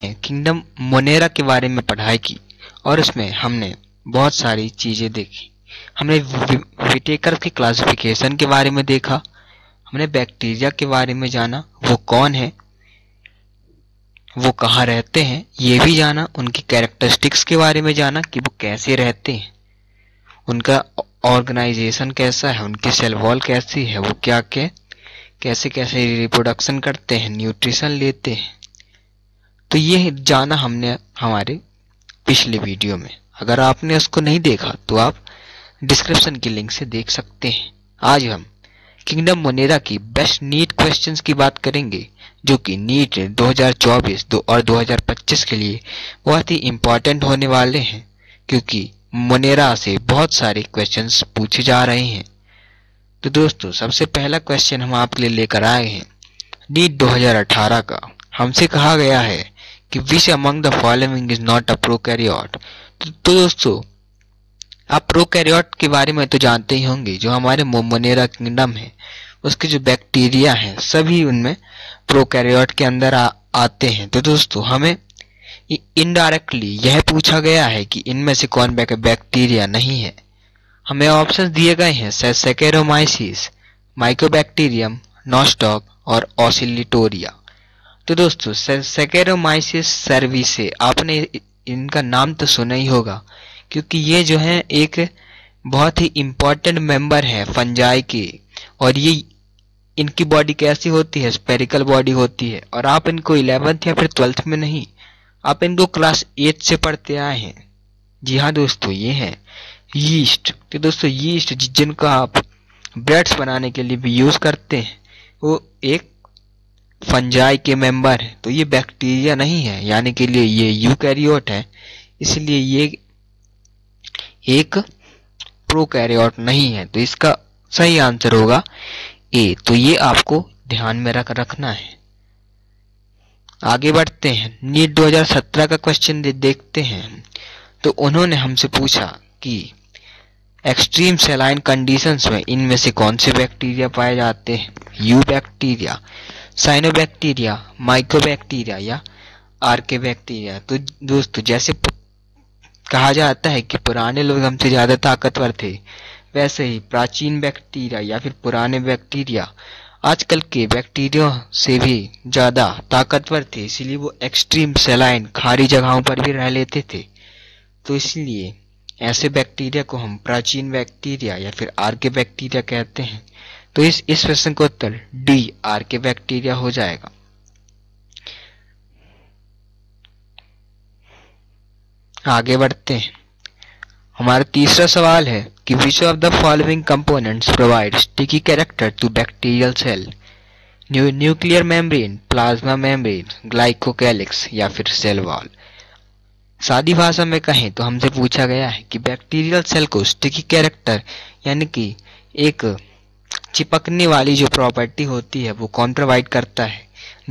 Kingdom Monera के बारे में पढ़ाई की और उसमें हमने बहुत सारी चीज़ें देखी। हमने विटेकर की क्लासिफिकेशन के बारे में देखा, हमने बैक्टीरिया के बारे में जाना, वो कौन है, वो कहाँ रहते हैं ये भी जाना, उनकी कैरेक्टरिस्टिक्स के बारे में जाना कि वो कैसे रहते हैं, उनका ऑर्गेनाइजेशन कैसा है, उनकी सेल वॉल कैसी है, वो क्या क्या कैसे कैसे रिप्रोडक्शन करते हैं, न्यूट्रिशन लेते हैं। तो ये जाना हमने हमारे पिछले वीडियो में। अगर आपने उसको नहीं देखा तो आप डिस्क्रिप्शन की लिंक से देख सकते हैं। आज हम किंगडम मोनेरा की बेस्ट नीट क्वेश्चंस की बात करेंगे, जो कि नीट 2024 और 2025 के लिए बहुत ही इम्पोर्टेंट होने वाले हैं, क्योंकि मोनेरा से बहुत सारे क्वेश्चंस पूछे जा रहे हैं। तो दोस्तों, सबसे पहला क्वेश्चन हम आपके लिए लेकर आए हैं नीट 2018 का। हमसे कहा गया है कि which among the following is not a prokaryote. तो दोस्तों, आप प्रोकैरियोट के बारे में तो जानते ही होंगे। जो हमारे मोनेरा किंगडम है उसके जो बैक्टीरिया हैं सभी उनमें प्रोकैरियोट के अंदर आते हैं। तो दोस्तों, हमें इनडायरेक्टली यह पूछा गया है कि इनमें से कौन बैक्टीरिया नहीं है। हमें ऑप्शन दिए गए हैं सैकेरोमाइसिस, माइकोबैक्टीरियम, नॉस्टॉक और ऑसिलिटोरिया। तो दोस्तों, सैकेरोमाइसिस सर्विसे, आपने इनका नाम तो सुना ही होगा, क्योंकि ये जो है एक बहुत ही इम्पोर्टेंट मेंबर है फंजाई के। और ये इनकी बॉडी कैसी होती है, स्पेरिकल बॉडी होती है। और आप इनको 11th या फिर 12th में नहीं, आप इनको क्लास 8 से पढ़ते आए हैं। जी हाँ दोस्तों, ये है यीस्ट। तो दोस्तों, यीस्ट जिनका आप ब्रेड्स बनाने के लिए भी यूज करते हैं, वो एक फंजाई के मेंबर है। तो ये बैक्टीरिया नहीं है, यानी कि लिए ये यूकैरियोट है, इसलिए ये एक प्रोकैरियोट नहीं है। तो इसका सही आंसर होगा ए। तो ये आपको ध्यान में रखना है। आगे बढ़ते हैं, नीट 2017 का क्वेश्चन देखते हैं। तो उन्होंने हमसे पूछा कि एक्सट्रीम सेलाइन कंडीशंस में इनमें से कौन से बैक्टीरिया पाए जाते हैं, यू बैक्टीरिया, साइनोबैक्टीरिया, माइकोबैक्टीरिया या आर्के बैक्टीरिया। तो दोस्तों, जैसे कहा जाता है कि पुराने लोग हमसे ज्यादा ताकतवर थे, वैसे ही प्राचीन बैक्टीरिया या फिर पुराने बैक्टीरिया आजकल के बैक्टीरिया से भी ज्यादा ताकतवर थे, इसलिए वो एक्सट्रीम सेलाइन खारी जगहों पर भी रह लेते थे। तो इसलिए ऐसे बैक्टीरिया को हम प्राचीन बैक्टीरिया या फिर आर्के बैक्टीरिया कहते हैं। तो इस प्रश्न का उत्तर डी, आर्के बैक्टीरिया हो जाएगा। आगे बढ़ते हैं, हमारा तीसरा सवाल है कि which of the following components provide sticky character to bacterial cell, nuclear membrane, plasma membrane, glycocalyx या फिर सेल वॉल। सादी भाषा में कहें तो हमसे पूछा गया है कि बैक्टीरियल सेल को स्टिकी कैरेक्टर यानी कि एक चिपकने वाली जो प्रॉपर्टी होती है वो कौन प्रोवाइड करता है,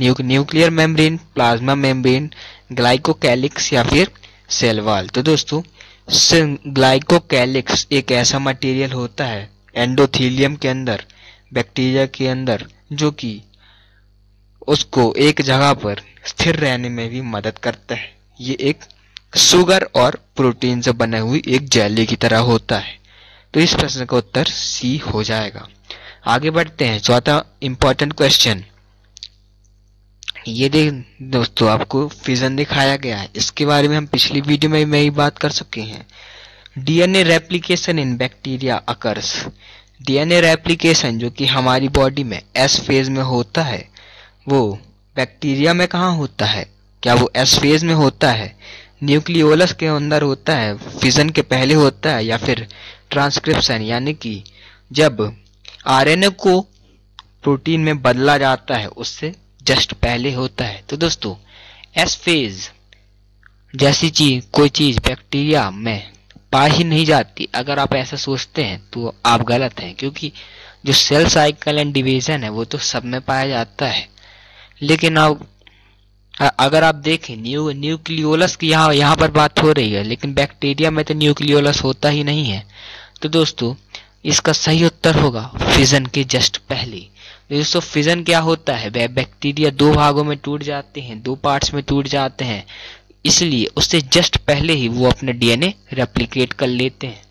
nuclear membrane, plasma membrane, glycocalyx या फिर सेल वॉल। तो दोस्तों, ग्लाइकोकैलिक्स एक ऐसा मटेरियल होता है एंडोथेलियम के अंदर, बैक्टीरिया के अंदर, जो कि उसको एक जगह पर स्थिर रहने में भी मदद करता है। ये एक शुगर और प्रोटीन से बने हुई एक जेली की तरह होता है। तो इस प्रश्न का उत्तर सी हो जाएगा। आगे बढ़ते हैं, चौथा इंपॉर्टेंट क्वेश्चन। ये देख दोस्तों, आपको फिजन दिखाया गया है, इसके बारे में हम पिछली वीडियो में ही बात कर चुके हैं। डीएनए रेप्लिकेशन इन बैक्टीरिया अकर्स। डीएनए रेप्लिकेशन जो कि हमारी बॉडी में एस फेज में होता है, वो बैक्टीरिया में कहाँ होता है? क्या वो एस फेज में होता है, न्यूक्लियोलस के अंदर होता है, फिजन के पहले होता है, या फिर ट्रांसक्रिप्शन यानी कि जब आरएनए को प्रोटीन में बदला जाता है उससे जस्ट पहले होता है? तो दोस्तों, एस फेज जैसी कोई चीज बैक्टीरिया में पाई ही नहीं जाती। अगर आप ऐसा सोचते हैं तो आप गलत हैं, क्योंकि जो सेल साइकिल एंड डिवीजन है वो तो सब में पाया जाता है। लेकिन अगर आप देखें न्यूक्लियोलस की यहाँ पर बात हो रही है, लेकिन बैक्टीरिया में तो न्यूक्लियोलस होता ही नहीं है। तो दोस्तों, इसका सही उत्तर होगा फिजन के जस्ट पहले। दोस्तों फिजन क्या होता है, वह बैक्टीरिया दो भागों में टूट जाते हैं, दो पार्ट्स में टूट जाते हैं, इसलिए उससे जस्ट पहले ही वो अपना डीएनए रेप्लिकेट कर लेते हैं।